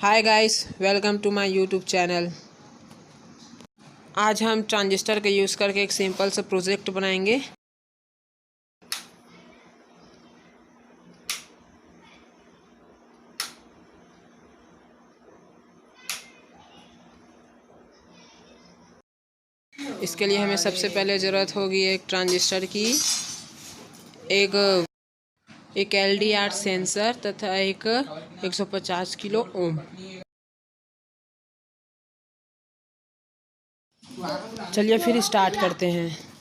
High guys, welcome to my YouTube channel. आज हम transistor का यूज़ करके एक सिंपल सा प्रोजेक्ट बनाएंगे। इसके लिए हमें सबसे पहले ज़रूरत होगी एक ट्रांजिस्टर की, एक LDR सेंसर तथा एक 150 किलो ओम। चलिए फिर स्टार्ट करते हैं।